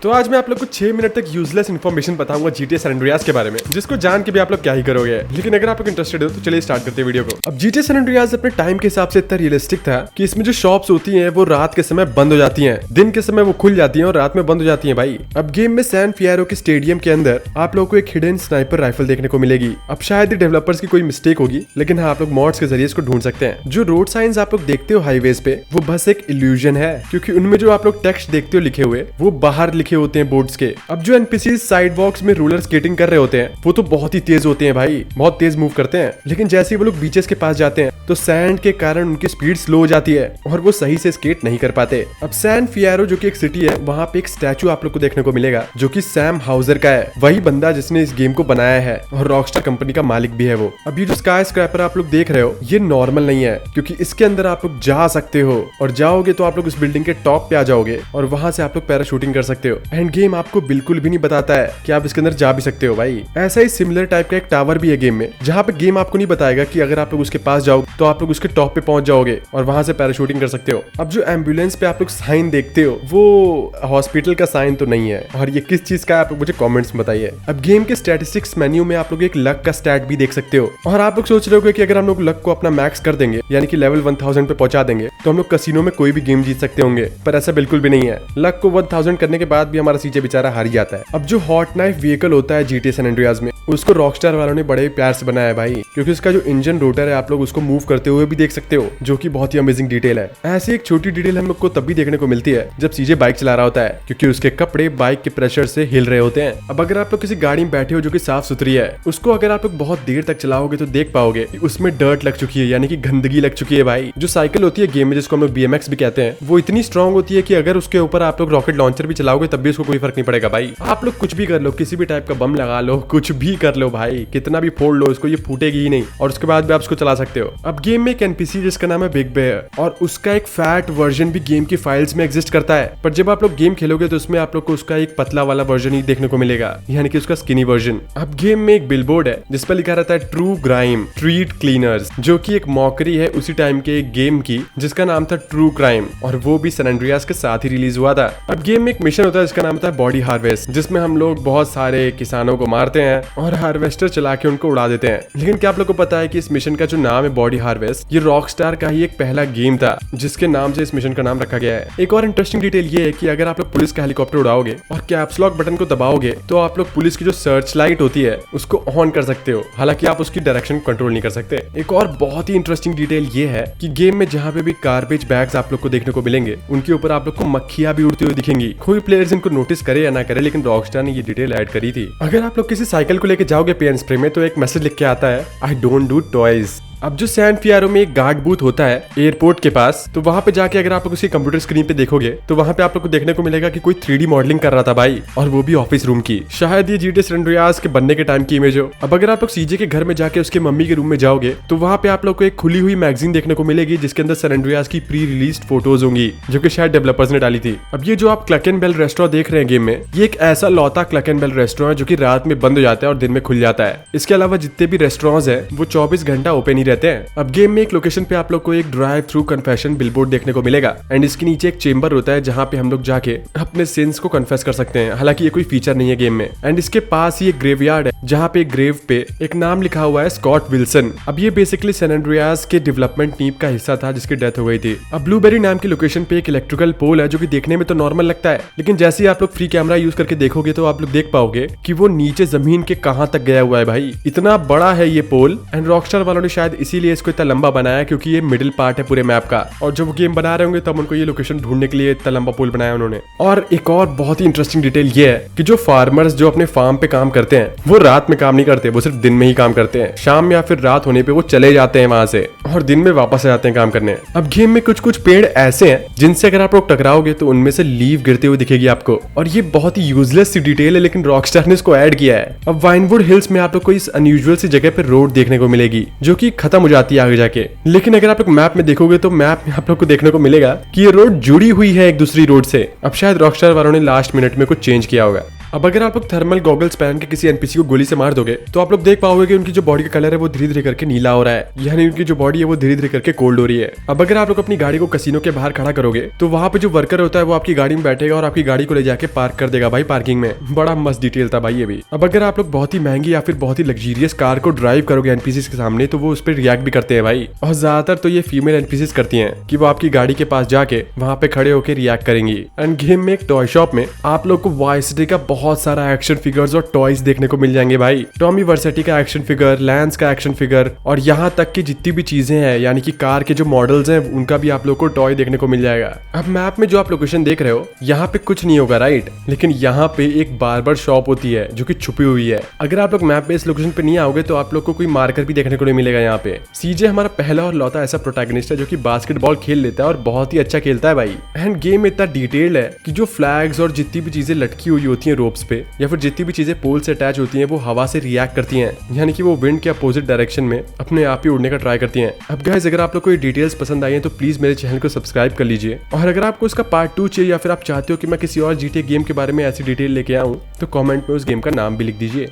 तो आज मैं आप लोग को 6 मिनट तक यूजलेस इन्फॉर्मेशन बताऊंगा GTA सैन एंड्रियास के बारे में, जिसको जान के भी आप लोग क्या ही करोगे। लेकिन अगर आप लोग इंटरेस्टेड हो तो चलिए स्टार्ट करते हैं वीडियो को। अब GTA सैन एंड्रियास अपने टाइम के हिसाब से इतना रियलिस्टिक था कि इसमें जो शॉप्स होती हैं वो रात के समय बंद हो जाती हैं, दिन के समय वो खुल जाती हैं और रात में बंद हो जाती हैं भाई। अब गेम में सैन फियरो के स्टेडियम के अंदर आप लोगों को एक हिडन स्नाइपर राइफल देखने को मिलेगी। अब शायद डेवलपर्स की कोई मिस्टेक होगी, लेकिन हाँ आप लोग मॉड्स के जरिए इसको ढूंढ सकते हैं। जो रोड साइंस आप लोग देखते हो हाईवेज पे, वो बस एक इल्यूजन है, क्योंकि उनमें जो आप लोग टेक्स्ट देखते हो लिखे हुए वो बाहर लिखे होते हैं बोर्ड्स के। अब जो एनपीसीज साइड वॉक्स में रोलर स्केटिंग कर रहे होते हैं वो तो बहुत ही तेज होते हैं भाई, बहुत तेज मूव करते हैं। लेकिन जैसे ही वो लोग बीचेस के पास जाते हैं तो सैंड के कारण उनकी स्पीड स्लो हो जाती है और वो सही से स्केट नहीं कर पाते। अब सैन फियरो जो कि एक सिटी है, वहां पे एक स्टैचू आप लोग को देखने को मिलेगा जो कि सैम हाउजर का है, वही बंदा जिसने इस गेम को बनाया है और रॉकस्टार कंपनी का मालिक भी है वो। अब ये जो स्काई स्क्रैपर आप लोग देख रहे हो ये नॉर्मल नहीं है, क्योंकि इसके अंदर आप लोग जा सकते हो और जाओगे तो आप लोग उस बिल्डिंग के टॉप पे आ जाओगे और वहां से आप लोग पैराशूटिंग कर सकते हो। एंड गेम आपको बिल्कुल भी नहीं बताता है कि आप इसके अंदर जा भी सकते हो भाई। ऐसा ही सिमिलर टाइप का एक टावर भी है गेम में, जहाँ पे गेम आपको नहीं बताएगा कि अगर आप लोग उसके पास जाओ तो आप लोग उसके टॉप पे पहुंच जाओगे और वहां से पैराशूटिंग कर सकते हो। अब जो एम्बुलेंस पे आप लोग साइन देखते हो वो हॉस्पिटल का साइन तो नहीं है, और ये किस चीज का है आप लोग मुझे कमेंट्स में बताइए। अब गेम के स्टैटिस्टिक्स मेन्यू में आप लोग एक लक का स्टैट भी देख सकते हो, और आप लोग सोच रहे हो कि अगर हम लोग लक को अपना मैक्स कर देंगे यानी कि लेवल 1000 पे पहुंचा देंगे तो हम लोग कसिनो में कोई भी गेम जीत सकते होंगे, पर ऐसा बिल्कुल भी नहीं है। लक को 1000 करने के बाद भी हमारा सीजे बेचारा हार जाता है। अब जो हॉट नाइफ व्हीकल होता है GTA सैन एंड्रियास में, उसको रॉकस्टार वालों ने बड़े प्यार से बनाया है भाई, क्योंकि उसका जो इंजन रोटर है आप लोग उसको मूव करते हुए भी देख सकते हो, जो कि बहुत ही अमेजिंग डिटेल है। ऐसी एक छोटी डिटेल हम लोग को तब भी देखने को मिलती है जब सीजे बाइक चला रहा होता है, क्योंकि उसके कपड़े बाइक के प्रेशर से हिल रहे होते हैं। अब अगर आप लोग किसी गाड़ी में बैठे हो जो कि साफ सुथरी है, उसको अगर आप लोग बहुत देर तक चलाओगे तो देख पाओगे कि उसमें डर्ट लग चुकी है, यानी कि गंदगी लग चुकी है भाई। जो साइकिल होती है गेम में जिसको हम लोग BMX भी कहते हैं, वो इतनी स्ट्रॉन्ग होती है कि अगर उसके ऊपर आप लोग रॉकेट लॉन्चर भी चलाओगे तब भी उसको कोई फर्क नहीं पड़ेगा भाई। आप लोग कुछ भी कर लो, किसी भी टाइप का बम लगा लो, कुछ भी कर लो भाई, कितना भी फोड़ लो उसको, ये फूटेगी ही नहीं और उसके बाद भी आप उसको चला सकते हो। अब गेम में एक एनपीसी जिसका नाम है बिग बेयर, और उसका एक फैट वर्जन भी गेम की फाइल्स में एग्जिस्ट करता है, पर जब आप लोग गेम खेलोगे तो उसमें आप लोग को उसका एक पतला वाला वर्जन ही देखने को मिलेगा, यानी कि उसका स्किनी वर्जन। अब गेम में एक बिलबोर्ड है जिस पर लिखा रहता है ट्रू ग्राइम ट्रीट क्लीनर्स, जो कि एक मॉकरी है उसी टाइम के एक गेम की जिसका नाम था ट्रू क्राइम, और वो भी सैन एंड्रियास के साथ ही रिलीज हुआ था। अब गेम में एक मिशन होता है जिसका नाम होता है बॉडी हार्वेस्ट, जिसमें हम लोग बहुत सारे किसानों को मारते हैं और हार्वेस्टर चला के उनको उड़ा देते हैं। लेकिन क्या आप लोग को पता है कि इस मिशन का जो नाम है बॉडी हार्वेस्ट, ये रॉकस्टार का ही एक पहला गेम था जिसके नाम से इस मिशन का नाम रखा गया है। एक और इंटरेस्टिंग डिटेल ये है कि अगर आप लोग पुलिस का हेलीकॉप्टर उड़ाओगे और कैप्स लॉक बटन को दबाओगे तो आप लोग पुलिस की जो सर्च लाइट होती है उसको ऑन कर सकते हो, हालांकि आप उसकी डायरेक्शन कंट्रोल नहीं कर सकते। एक और बहुत ही इंटरेस्टिंग डिटेल ये है कि गेम में जहाँ पे भी गार्बेज बैग्स आप लोग को देखने को मिलेंगे उनके ऊपर आप लोग को मक्खियां भी उड़ती हुई दिखेंगी। कोई प्लेयर्स इनको नोटिस करे या ना करे, लेकिन रॉकस्टार ने ये डिटेल ऐड करी थी। अगर आप लोग किसी साइकिल को लेके जाओगे पेन स्प्रे में तो एक मैसेज लिख के आता है, आई डोंट डू टॉयज। अब जो सैन फियरो में एक गार्ड बूथ होता है एयरपोर्ट के पास, तो वहां पे जाके अगर आप लोग उसकी कंप्यूटर स्क्रीन पे देखोगे तो वहां पे आप लोग को देखने को मिलेगा कि कोई 3D मॉडलिंग कर रहा था भाई, और वो भी ऑफिस रूम की। शायद ये GTA सैन एंड्रियास के बनने के टाइम की इमेज हो। अब अगर आप लोग सीजे के घर में जाके उसके मम्मी के रूम में जाओगे तो वहां पे आप लोग को एक खुली हुई मैगजीन देखने को मिलेगी जिसके अंदर सैन एंड्रियास की प्री रिलीज फोटोज होंगी, जो कि शायद डेवलपर्स ने डाली थी। अब ये जो आप क्लक एंड बेल रेस्टोरेंट देख रहे हैं गेम में, ये एक ऐसा लौता क्लक एंड बेल रेस्टोरेंट है जो कि रात में बंद हो जाता है और दिन में खुल जाता है। इसके अलावा जितने भी रेस्टोरेंट्स हैं वो 24 घंटा ओपन ही रहते हैं। अब गेम में एक लोकेशन पे आप लोग को एक ड्राइव थ्रू कन्फेशन बिलबोर्ड देखने को मिलेगा, एंड इसके नीचे एक चेंबर होता है जहाँ पे हम लोग जाके अपने सिंस को कन्फेस कर सकते हैं। हालांकि ये कोई फीचर नहीं है गेम में। एंड इसके पास ही एक ग्रेवयार्ड है जहाँ पे एक ग्रेव पे एक नाम लिखा हुआ है स्कॉट विल्सन। अब ये बेसिकली सैन एंड्रियास के डेवलपमेंट टीम का हिस्सा था जिसकी डेथ हो गई थी। अब ब्लूबेरी नाम की लोकेशन पे एक इलेक्ट्रिकल पोल है जो कि देखने में तो नॉर्मल लगता है, लेकिन जैसे ही आप लोग फ्री कैमरा यूज करके देखोगे तो आप लोग देख पाओगे कि वो नीचे जमीन के कहाँ तक गया हुआ है भाई, इतना बड़ा है ये पोल। एंड रॉकस्टार वालों ने शायद इसीलिए इसको इतना लंबा बनाया क्योंकि ये मिडिल पार्ट है पूरे मैप का, और जब वो गेम बना रहे होंगे तब उनको ये लोकेशन ढूंढने के लिए इतना लंबा पुल बनाया उन्होंने। और एक और बहुत ही इंटरेस्टिंग डिटेल ये है कि जो फार्मर्स जो अपने फार्म पे काम करते हैं वो रात में काम नहीं करते, वो सिर्फ दिन में ही काम करते हैं। शाम या फिर रात होने पे वो चले जाते हैं वहां से और दिन में वापस आ जाते हैं काम करने। अब गेम में कुछ कुछ पेड़ ऐसे हैं जिनसे अगर आप लोग टकराओगे तो उनमें से लीफ गिरते हुए दिखेगी आपको, और ये बहुत ही यूजलेस सी डिटेल है लेकिन रॉकस्टार ने इसको ऐड किया है। अब वाइनवुड हिल्स में आप लोग को इस अनयूजुअल सी जगह पे रोड देखने को मिलेगी जो कि खत्म हो जाती है आगे जाके, लेकिन अगर आप लोग मैप में देखोगे तो मैप में आप लोग को देखने को मिलेगा कि ये रोड जुड़ी हुई है एक दूसरी रोड से। अब शायद रॉकस्टार वालों ने लास्ट मिनट में कुछ चेंज किया होगा। अब अगर आप लोग थर्मल गॉगल्स पहन के किसी एनपीसी को गोली से मार दोगे तो आप लोग देख पाओगे कि उनकी जो बॉडी का कलर है वो धीरे धीरे करके नीला हो रहा है, यानी उनकी जो बॉडी है वो धीरे धीरे करके कोल्ड हो रही है। अब अगर आप लोग अपनी गाड़ी को कसिनो के बाहर खड़ा करोगे तो वहां पे जो वर्कर होता है वो आपकी गाड़ी में बैठेगा और आपकी गाड़ी को ले जाके पार्क कर देगा भाई पार्किंग में। बड़ा मस्त डिटेल था भाई ये भी। अब अगर आप लोग बहुत ही महंगी या फिर बहुत ही लग्जरियस कार को ड्राइव करोगे एनपीसी के सामने तो वो उस पर रिएक्ट भी करते हैं भाई, और ज्यादातर तो ये फीमेल एनपीसी करती हैं कि वो आपकी गाड़ी के पास जाके वहां पे खड़े होकर रिएक्ट करेंगी। एंड गेम में एक टॉय शॉप में आप लोग को वाइस सिटी का बहुत सारा एक्शन फिगर्स और टॉयज देखने को मिल जाएंगे भाई। टॉमी वर्सेटी का एक्शन फिगर, लैंस का एक्शन फिगर और यहाँ तक की जितनी भी चीजें हैं यानी कि कार के जो मॉडल्स हैं उनका भी आप लोग को टॉय देखने को मिल जाएगा। अब मैप में जो आप लोकेशन देख रहे हो यहाँ पे कुछ नहीं होगा राइट, लेकिन यहाँ पे एक बार्बर शॉप होती है जो कि छुपी हुई है। अगर आप लोग मैप पे इस लोकेशन पे नहीं आओगे तो आप लोग को कोई मार्कर भी देखने को नहीं मिलेगा यहाँ पे। सीजे हमारा पहला और लौता ऐसा प्रोटैगनिस्ट है जो कि बास्केटबॉल खेल लेता है और बहुत ही अच्छा खेलता है भाई। एंड गेम इतना डिटेल्ड है कि जो फ्लैग्स और जितनी भी चीजें लटकी हुई होती हैं रोप्स पे या फिर जितनी भी चीजें पोल से अटैच होती हैं वो हवा से रिएक्ट करती हैं, यानी कि वो विंड के अपोजिट डायरेक्शन में अपने आप ही उड़ने का ट्राई करती हैं। अब गाइस अगर आप लोग को ये डिटेल्स पसंद आई है तो प्लीज मेरे चैनल को सब्सक्राइब कर लीजिए, और अगर आपको इसका पार्ट 2 चाहिए या फिर आप चाहते हो कि मैं किसी और जीटीए गेम के बारे में ऐसी डिटेल लेके आऊं तो कमेंट में उस गेम का नाम भी लिख दीजिए।